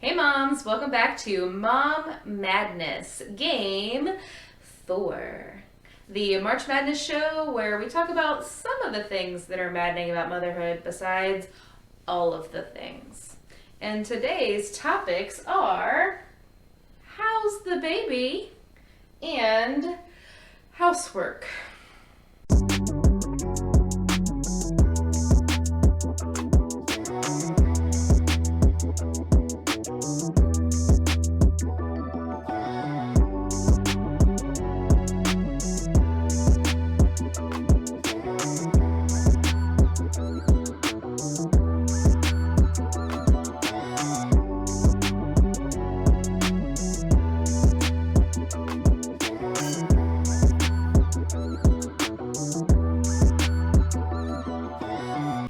Hey moms, welcome back to Mom Madness Game 4. The March Madness show where we talk about some of the things that are maddening about motherhood besides all of the things. And today's topics are how's the baby and housework.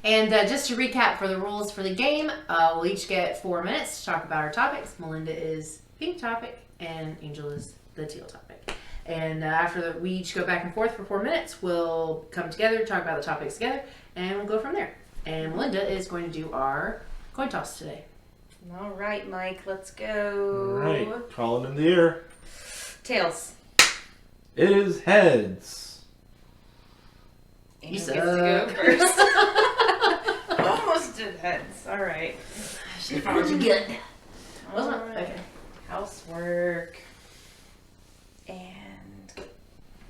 And just to recap for the rules for the game, we'll each get 4 minutes to talk about our topics. Melinda is pink topic and Angel is the teal topic. And we each go back and forth for 4 minutes, we'll come together, talk about the topics together, and we'll go from there. And Melinda is going to do our coin toss today. All right, Mike, let's go. All right, calling in the air. Tails. It is heads. Angel You gets to suck. go first. Almost did heads. All right. She followed you good. All Wasn't it? right. Okay. Housework. And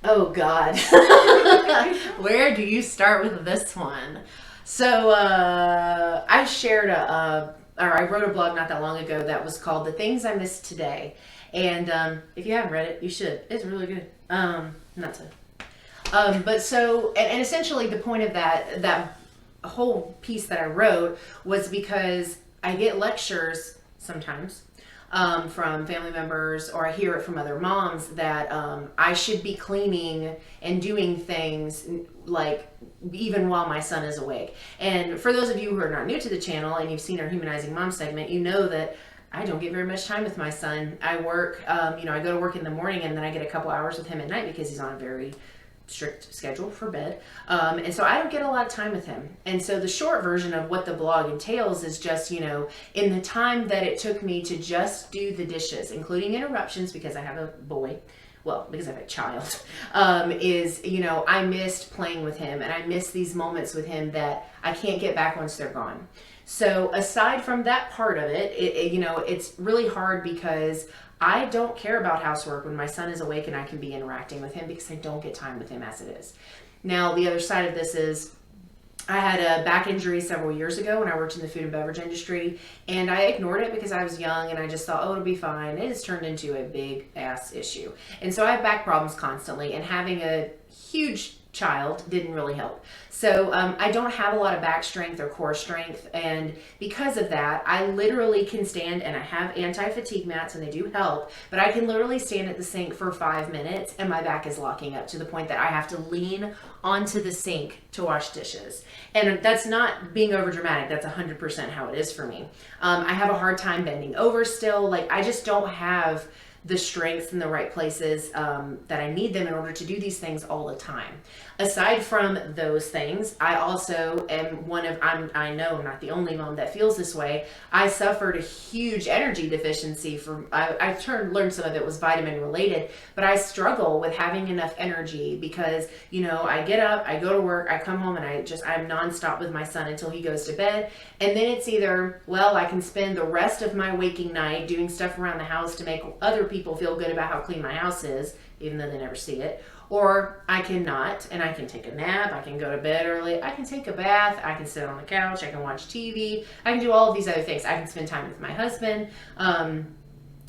Oh God. Where do you start with this one? So I shared I wrote a blog not that long ago that was called "The Things I Missed Today," and if you haven't read it, you should. It's really good. Not to. But so and essentially the point of that whole piece that I wrote was because I get lectures sometimes from family members, or I hear it from other moms that I should be cleaning and doing things like even while my son is awake. And for those of you who are not new to the channel and you've seen our Humanizing Mom segment, you know that I don't get very much time with my son. I work, I go to work in the morning and then I get a couple hours with him at night because he's on a very strict schedule for bed. And so I don't get a lot of time with him. And so the short version of what the blog entails is just, in the time that it took me to just do the dishes, including interruptions because I have a boy, well, because I have a child, I missed playing with him and I miss these moments with him that I can't get back once they're gone. So aside from that part of it, it's really hard because I don't care about housework when my son is awake and I can be interacting with him because I don't get time with him as it is. Now, the other side of this is I had a back injury several years ago when I worked in the food and beverage industry, and I ignored it because I was young and I just thought, oh, it'll be fine. It has turned into a big ass issue. And so I have back problems constantly, and having a huge child didn't really help. So I don't have a lot of back strength or core strength, and because of that I literally can stand, and I have anti-fatigue mats and they do help, but I can literally stand at the sink for 5 minutes and my back is locking up to the point that I have to lean onto the sink to wash dishes. And that's not being over dramatic, that's 100% how it is for me. I have a hard time bending over still. Like, I just don't have the strengths in the right places that I need them in order to do these things all the time. Aside from those things, I also am I know I'm not the only mom that feels this way. I suffered a huge energy deficiency I learned some of it was vitamin related, but I struggle with having enough energy because, I get up, I go to work, I come home, and I'm nonstop with my son until he goes to bed. And then it's either, well, I can spend the rest of my waking night doing stuff around the house to make other people feel good about how clean my house is, even though they never see it. Or I cannot, and I can take a nap, I can go to bed early, I can take a bath, I can sit on the couch, I can watch TV, I can do all of these other things. I can spend time with my husband. And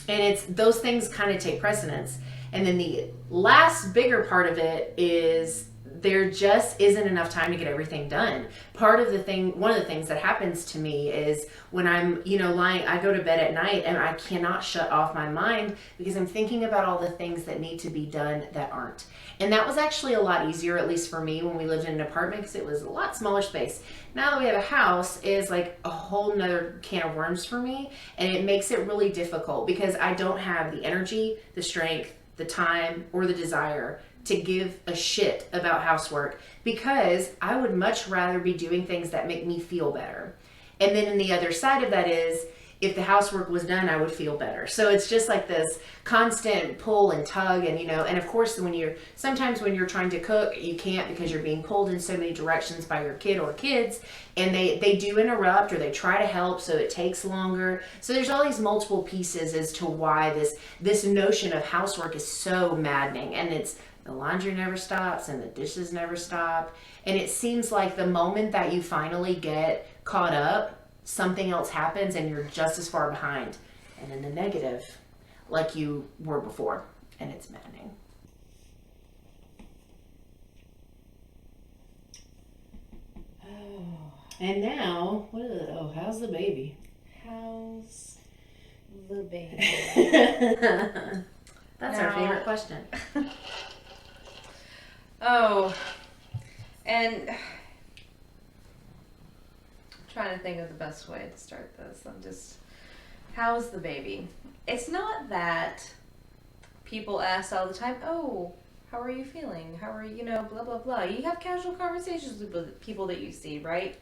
it's those things kind of take precedence. And then the last bigger part of it is there just isn't enough time to get everything done. One of the things that happens to me is when I'm, lying, I go to bed at night and I cannot shut off my mind because I'm thinking about all the things that need to be done that aren't. And that was actually a lot easier, at least for me, when we lived in an apartment because it was a lot smaller space. Now that we have a house, is like a whole nother can of worms for me. And it makes it really difficult because I don't have the energy, the strength, the time, or the desire to give a shit about housework because I would much rather be doing things that make me feel better. And then in the other side of that is if the housework was done, I would feel better. So it's just like this constant pull and tug, and and of course sometimes when you're trying to cook, you can't because you're being pulled in so many directions by your kid or kids, and they do interrupt or they try to help, so it takes longer. So there's all these multiple pieces as to why this notion of housework is so maddening, and it's the laundry never stops and the dishes never stop, and it seems like the moment that you finally get caught up, something else happens and you're just as far behind and in the negative like you were before, and it's maddening. And now, how's the baby? How's the baby? That's our favorite question. Oh, and I'm trying to think of the best way to start this. How's the baby? It's not that people ask all the time, oh, how are you feeling? How are you, blah, blah, blah. You have casual conversations with people that you see, right?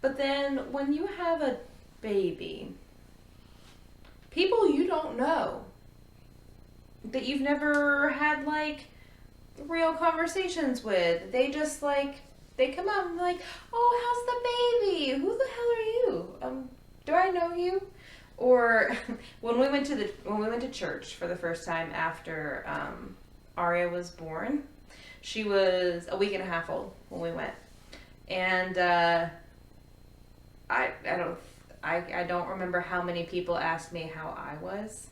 But then when you have a baby, people you don't know, that you've never had real conversations with, they just they come up and be oh, how's the baby? Who the hell are you? Do I know you? Or when we went to church for the first time after Aria was born, she was a week and a half old when we went, and I don't remember how many people asked me how I was.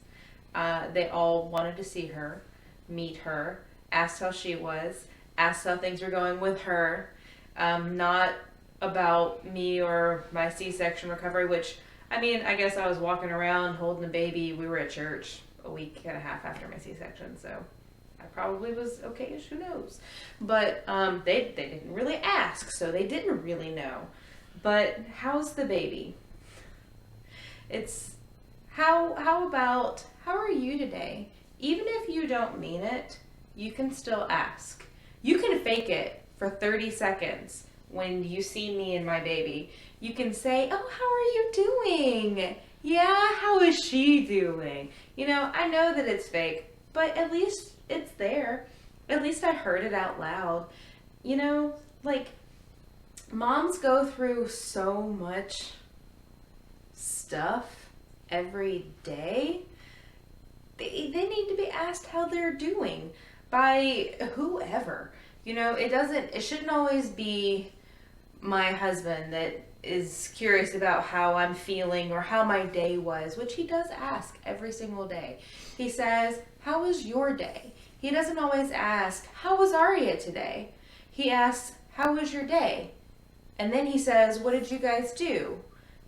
They all wanted to see her, meet her, asked how she was, asked how things were going with her, not about me or my C-section recovery, which, I guess I was walking around holding a baby. We were at church a week and a half after my C-section, so I probably was okay-ish, who knows. But they didn't really ask, so they didn't really know. But how's the baby? It's how are you today? Even if you don't mean it, you can still ask. You can fake it for 30 seconds when you see me and my baby. You can say, oh, how are you doing? Yeah, how is she doing? I know that it's fake, but at least it's there. At least I heard it out loud. Moms go through so much stuff every day. They need to be asked how they're doing by whoever. It shouldn't always be my husband that is curious about how I'm feeling or how my day was, which he does ask every single day. He says, how was your day? He doesn't always ask, how was Aria today? He asks, how was your day? And then he says, what did you guys do?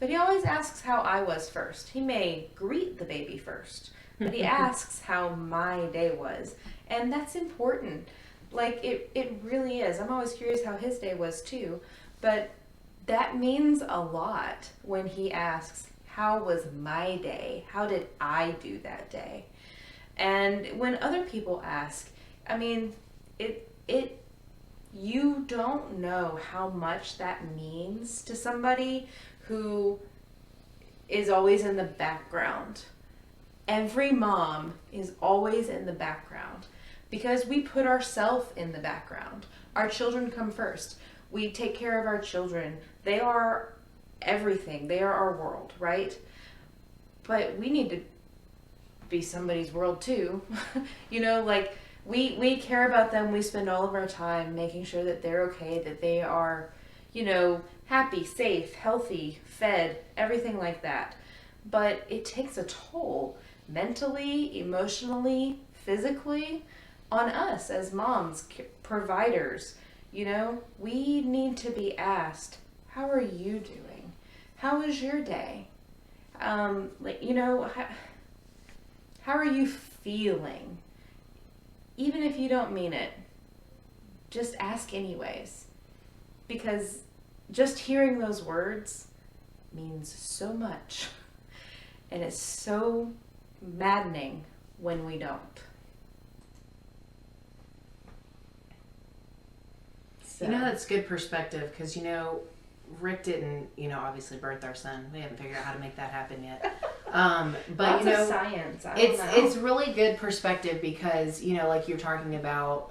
But he always asks how I was first. He may greet the baby first, but he asks how my day was. And that's important. It really is. I'm always curious how his day was too. But that means a lot when he asks, how was my day? How did I do that day? And when other people ask, you don't know how much that means to somebody who is always in the background. Every mom is always in the background because we put ourselves in the background. Our children come first. We take care of our children. They are everything. They are our world, right? But we need to be somebody's world too. We care about them. We spend all of our time making sure that they're okay, that they are, happy, safe, healthy, fed, everything like that. But it takes a toll mentally, emotionally, physically on us as moms, providers. We need to be asked, how are you doing? How was your day? How are you feeling? Even if you don't mean it, just ask anyways. Because just hearing those words means so much. And it's so maddening when we don't. So. That's good perspective because, Rick didn't, obviously birth our son. We haven't figured out how to make that happen yet. Lots you know, of science. I don't know. it's really good perspective because, you know, like you're talking about,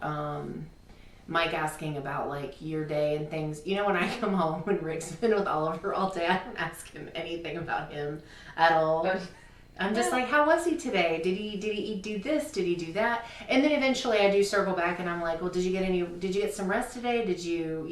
Mike asking about like your day and things. You know, when I come home, when Rick's been with Oliver all day, I don't ask him anything about him at all. I'm just like, how was he today? Did he do this? Did he do that? And then eventually I do circle back and I'm like, well, did you get some rest today? Did you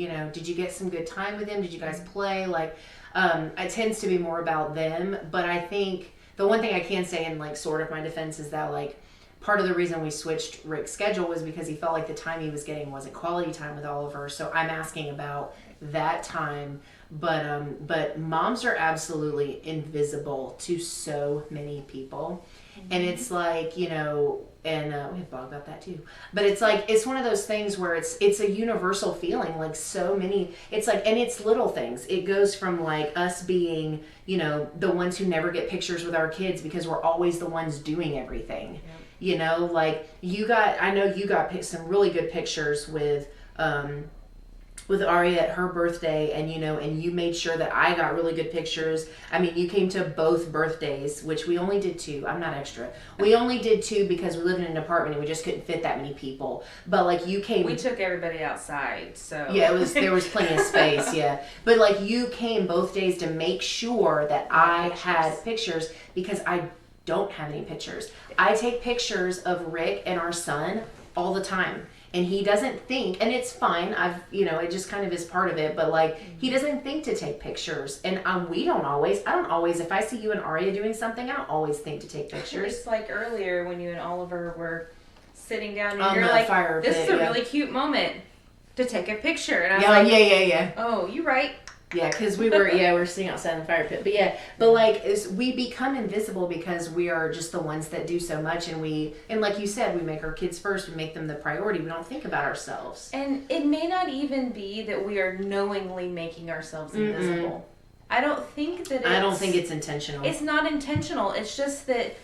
get some good time with him? Did you guys play? Like, it tends to be more about them. But I think the one thing I can say in like sort of my defense is that like part of the reason we switched Rick's schedule was because he felt like the time he was getting wasn't quality time with Oliver. So I'm asking about that time. But moms are absolutely invisible to so many people. And it's like, you know, and we have a blog about that too. But it's like, it's one of those things where it's a universal feeling. Like so many, it's like, and it's little things. It goes from like us being, you know, the ones who never get pictures with our kids because we're always the ones doing everything. Yep. You know, like I know you got some really good pictures with Aria at her birthday, and you know, and you made sure that I got really good pictures. I mean, you came to both birthdays, which we only did 2. I'm not extra. We only did 2 because we live in an apartment and we just couldn't fit that many people. But like you came, we took everybody outside, so yeah, there was plenty of space, yeah. But like you came both days to make sure that I had pictures because I don't have any pictures. I take pictures of Rick and our son all the time. And he doesn't think, and it's fine. It just kind of is part of it. But like, he doesn't think to take pictures, and I don't always. If I see you and Aria doing something, I don't always think to take pictures. It's like earlier when you and Oliver were sitting down, and On you're the like, fire "This pit, is a really cute moment to take a picture." And I was like, yeah. "Oh, you're right." Yeah, because we were sitting outside in the fire pit. But like, we become invisible because we are just the ones that do so much, and like you said, we make our kids first. We make them the priority. We don't think about ourselves. And it may not even be that we are knowingly making ourselves invisible. I don't think it's intentional. It's not intentional. It's just that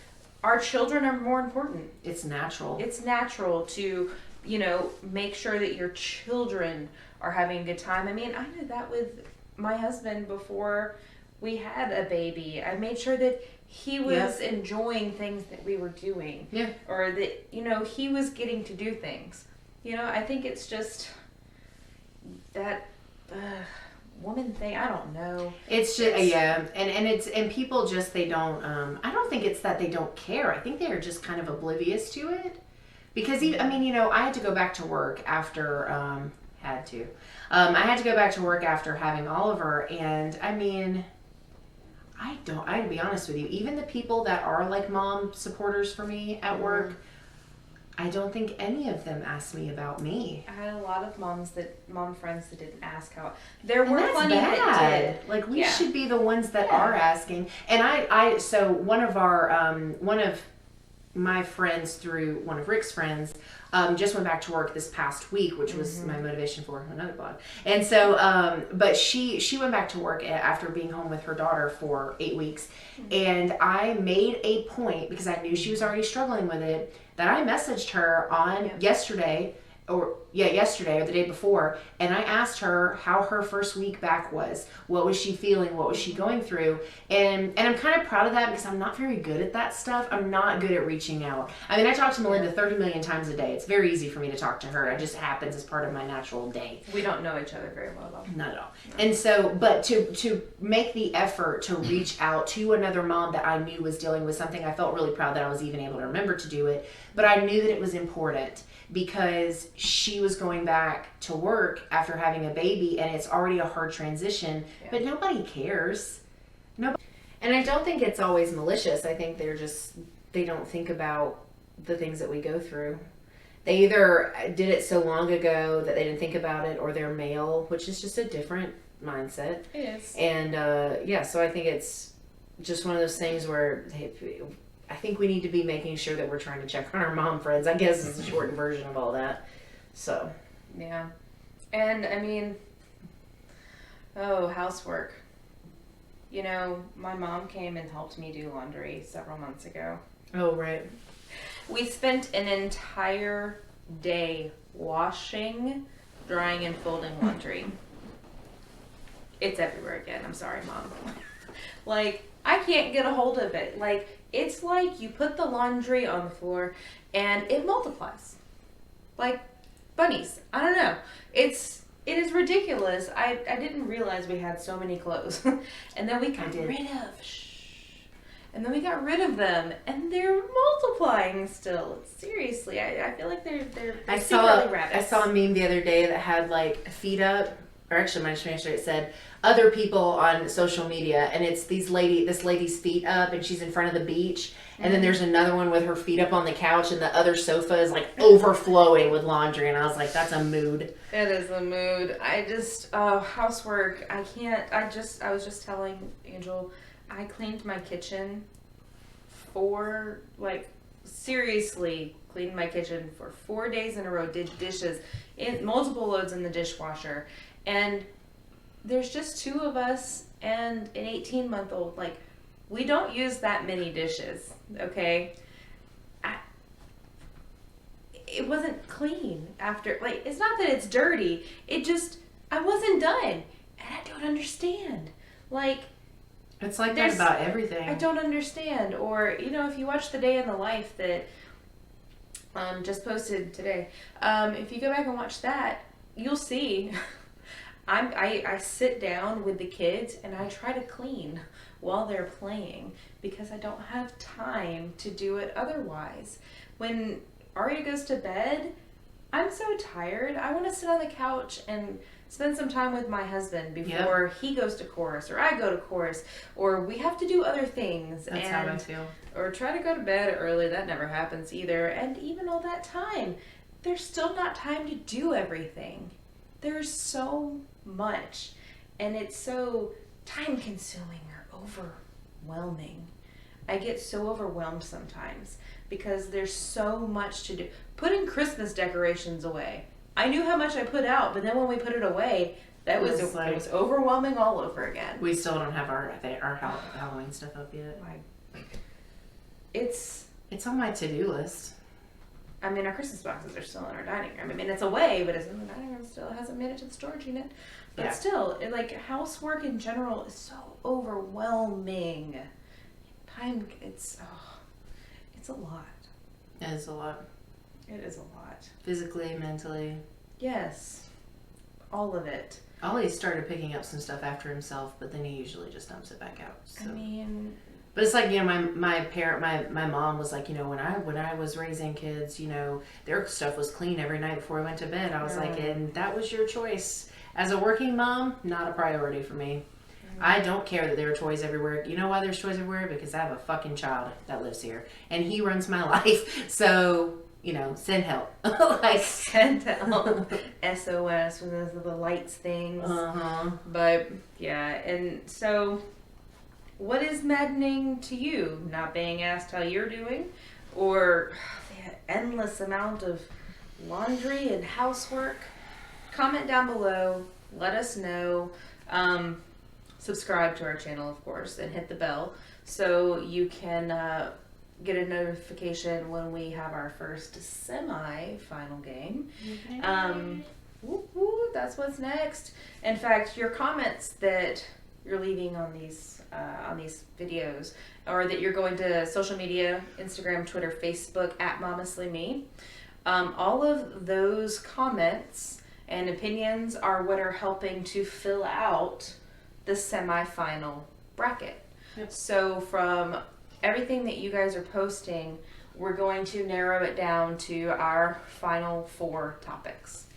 our children are more important. It's natural. It's natural to, you know, make sure that your children are having a good time. I mean, I did that with my husband before we had a baby. I made sure that he was enjoying things that we were doing. Yeah. Or that, you know, he was getting to do things. You know, I think it's just that woman thing. I don't know. It's just, and people just, they don't, I don't think it's that they don't care. I think they are just kind of oblivious to it. Because, I mean, you know, I had to go back to work after, I had to go back to work after having Oliver, and I mean, I to be honest with you, even the people that are like mom supporters for me at work, I don't think any of them asked me about me. I had a lot of mom friends that didn't ask how. There were plenty that did. Like, we should be the ones that are asking. And so one of my friends through one of Rick's friends just went back to work this past week, which was my motivation for another blog. And so, but she went back to work after being home with her daughter for 8 weeks. And I made a point, because I knew she was already struggling with it, that I messaged her on yesterday or the day before, and I asked her how her first week back was. What was she feeling? What was she going through? And I'm kind of proud of that, because I'm not very good at that stuff. I'm not good at reaching out. I mean, I talk to Melinda 30 million times a day. It's very easy for me to talk to her. It just happens as part of my natural day. We don't know each other very well, though. Not at all. No. And so, but to make the effort to reach out to another mom that I knew was dealing with something, I felt really proud that I was even able to remember to do it. But I knew that it was important, because she was going back to work after having a baby, and it's already a hard transition, but nobody cares. Nobody. And I don't think it's always malicious. I think they don't think about the things that we go through. They either did it so long ago that they didn't think about it, or they're male, which is just a different mindset. It is. And so I think it's just one of those things where I think we need to be making sure that we're trying to check on our mom friends, I guess, is the shortened version of all that. So. Yeah. And, I mean, housework. You know, my mom came and helped me do laundry several months ago. Oh, right. We spent an entire day washing, drying, and folding laundry. It's everywhere again. I'm sorry, Mom. Like, I can't get a hold of it. Like, it's like you put the laundry on the floor and it multiplies. Like bunnies. I don't know. It is ridiculous. I didn't realize we had so many clothes. And then we got rid of and then we got rid of them, and they're multiplying still. Seriously, I feel like they're secretly rabbits. I saw a meme the other day that had like feet up, or actually my screenshot it said other people on social media, and it's this lady's feet up, and she's in front of the beach, and then there's another one with her feet up on the couch, and the other sofa is like overflowing with laundry, and I was like, that's a mood. It is a mood. Housework. I can't. I was just telling Angel, I cleaned my kitchen seriously cleaned my kitchen for 4 days in a row, did dishes, in multiple loads in the dishwasher, and there's just 2 of us and an 18-month-old. Like, we don't use that many dishes, okay? It wasn't clean after, like, it's not that it's dirty, I wasn't done, and I don't understand. Like, it's like that about everything. I don't understand. Or, if you watch the day in the life that just posted today, if you go back and watch that, you'll see I sit down with the kids and I try to clean while they're playing because I don't have time to do it otherwise. When Aria goes to bed, I'm so tired. I want to sit on the couch and spend some time with my husband before he goes to chorus or I go to chorus, or we have to do other things. That's how I feel. Or try to go to bed early. That never happens either. And even all that time, there's still not time to do everything. There's so much, and it's so time consuming or overwhelming. I get so overwhelmed sometimes because there's so much to do. Putting Christmas decorations away. I knew how much I put out, but then when we put it away, it was overwhelming all over again. We still don't have our Halloween stuff up yet. It's on my to-do list. I mean, our Christmas boxes are still in our dining room. I mean, it's away, but it's in the dining room still. It hasn't made it to the storage unit. But still, housework in general is so overwhelming. It's a lot. It is a lot. It is a lot. Physically, mentally. Yes. All of it. Ollie started picking up some stuff after himself, but then he usually just dumps it back out. So. I mean... But it's like, my mom was like, when I was raising kids, their stuff was clean every night before I went to bed. I was like, and that was your choice. As a working mom, not a priority for me. I don't care that there are toys everywhere. You know why there's toys everywhere? Because I have a fucking child that lives here. And he runs my life. So, send help. Send help. SOS with the lights things. Uh-huh. But, yeah. And so... what is maddening to you? Not being asked how you're doing, or the endless amount of laundry and housework? Comment down below. Let us know. Subscribe to our channel, of course, and hit the bell so you can get a notification when we have our first semi-final game. That's what's next. In fact, your comments that you're leaving on these videos, or that you're going to social media, Instagram, Twitter, Facebook, at Momestly, all of those comments and opinions are what are helping to fill out the semi-final bracket. Yep. So from everything that you guys are posting, we're going to narrow it down to our final 4 topics.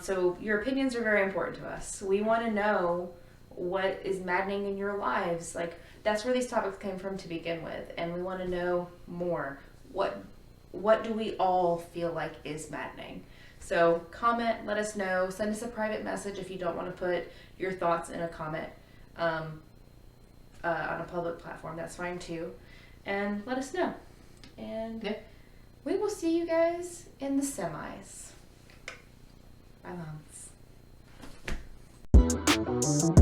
So your opinions are very important to us. We want to know what is maddening in your lives. Like, that's where these topics came from to begin with, and we want to know more. What do we all feel like is maddening? So comment, let us know, send us a private message if you don't want to put your thoughts in a comment on a public platform. That's fine too, and let us know. And we will see you guys in the semis. Bye, moms.